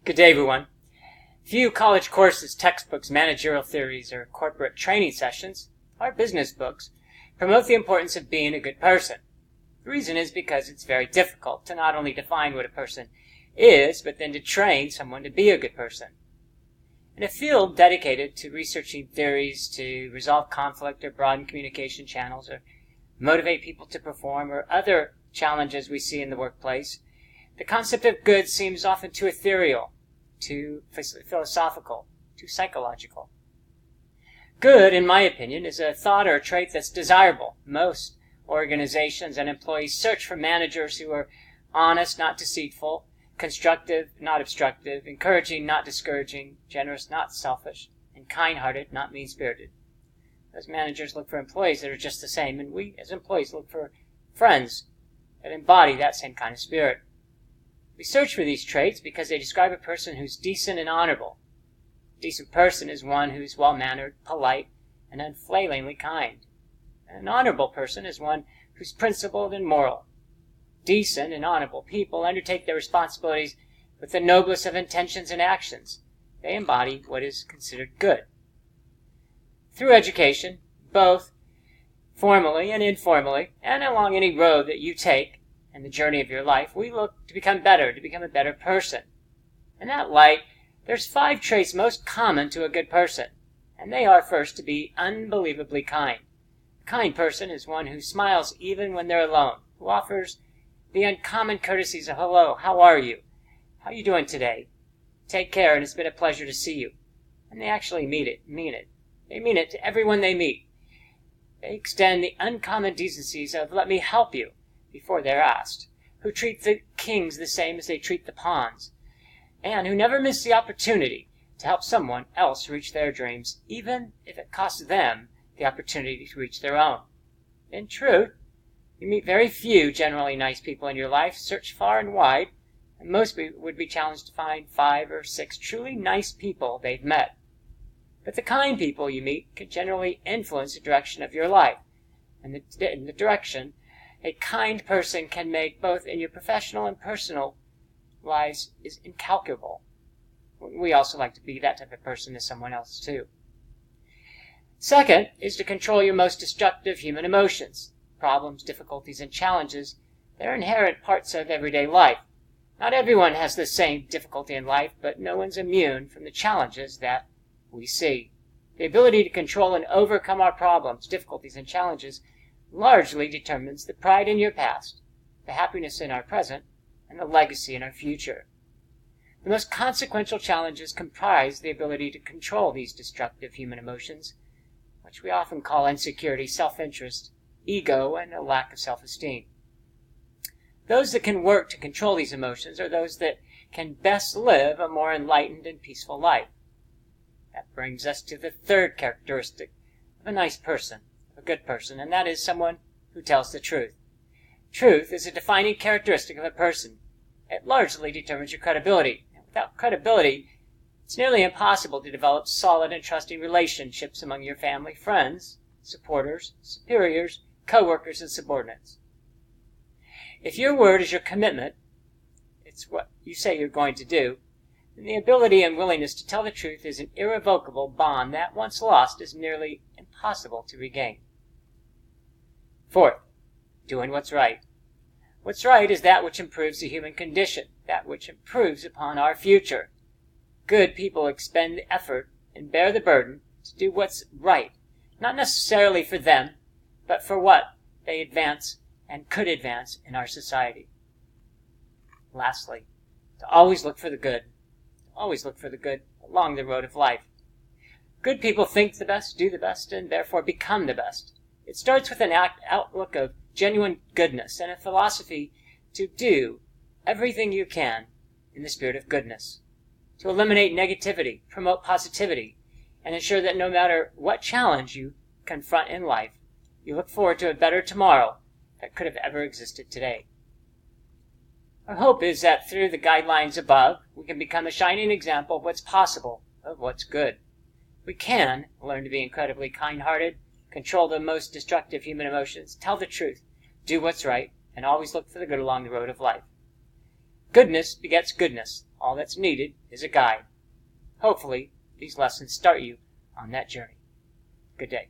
Good day, everyone. Few college courses, textbooks, managerial theories, or corporate training sessions, or business books, promote the importance of being a good person. The reason is because it's very difficult to not only define what a person is, but then to train someone to be a good person. In a field dedicated to researching theories to resolve conflict or broaden communication channels or motivate people to perform or other challenges we see in the workplace, the concept of good seems often too ethereal, too philosophical, too psychological. Good, in my opinion, is a thought or a trait that's desirable. Most organizations and employees search for managers who are honest, not deceitful, constructive, not obstructive, encouraging, not discouraging, generous, not selfish, and kind-hearted, not mean-spirited. Those managers look for employees that are just the same, and we, as employees, look for friends that embody that same kind of spirit. We search for these traits because they describe a person who's decent and honorable. A decent person is one who's well-mannered, polite, and unflailingly kind. An honorable person is one who's principled and moral. Decent and honorable people undertake their responsibilities with the noblest of intentions and actions. They embody what is considered good. Through education, both formally and informally, and along any road that you take in the journey of your life, we look to become better, to become a better person. In that light, there's 5 traits most common to a good person, and they are, first, to be unbelievably kind. A kind person is one who smiles even when they're alone, who offers the uncommon courtesies of hello, how are you? How are you doing today? Take care, and it's been a pleasure to see you. And they actually mean it. They mean it to everyone they meet. They extend the uncommon decencies of let me help you before they're asked, who treat the kings the same as they treat the pawns, and who never miss the opportunity to help someone else reach their dreams, even if it costs them the opportunity to reach their own. In truth, you meet very few generally nice people in your life. Search far and wide, and most would be challenged to find 5 or 6 truly nice people they've met. But the kind people you meet can generally influence the direction of your life, and the direction a kind person can make both in your professional and personal lives is incalculable. We also like to be that type of person to someone else too. Second is to control your most destructive human emotions. Problems, difficulties, and challenges, they're inherent parts of everyday life. Not everyone has the same difficulty in life, but no one's immune from the challenges that we see. The ability to control and overcome our problems, difficulties, and challenges largely determines the pride in your past, the happiness in our present, and the legacy in our future. The most consequential challenges comprise the ability to control these destructive human emotions, which we often call insecurity, self-interest, ego, and a lack of self-esteem. Those that can work to control these emotions are those that can best live a more enlightened and peaceful life. That brings us to the third characteristic of a nice person, a good person, and that is someone who tells the truth. Truth is a defining characteristic of a person. It largely determines your credibility. Without credibility, it's nearly impossible to develop solid and trusting relationships among your family, friends, supporters, superiors, co-workers, and subordinates. If your word is your commitment, it's what you say you're going to do, then the ability and willingness to tell the truth is an irrevocable bond that, once lost, is nearly impossible to regain. Fourth, doing what's right. What's right is that which improves the human condition, that which improves upon our future. Good people expend the effort and bear the burden to do what's right, not necessarily for them, but for what they advance and could advance in our society. Lastly, to always look for the good. Always look for the good along the road of life. Good people think the best, do the best, and therefore become the best. It starts with an outlook of genuine goodness and a philosophy to do everything you can in the spirit of goodness, to eliminate negativity, promote positivity, and ensure that no matter what challenge you confront in life, you look forward to a better tomorrow that could have ever existed today. Our hope is that through the guidelines above, we can become a shining example of what's possible, of what's good. We can learn to be incredibly kind-hearted, control the most destructive human emotions, tell the truth, do what's right, and always look for the good along the road of life. Goodness begets goodness. All that's needed is a guide. Hopefully, these lessons start you on that journey. Good day.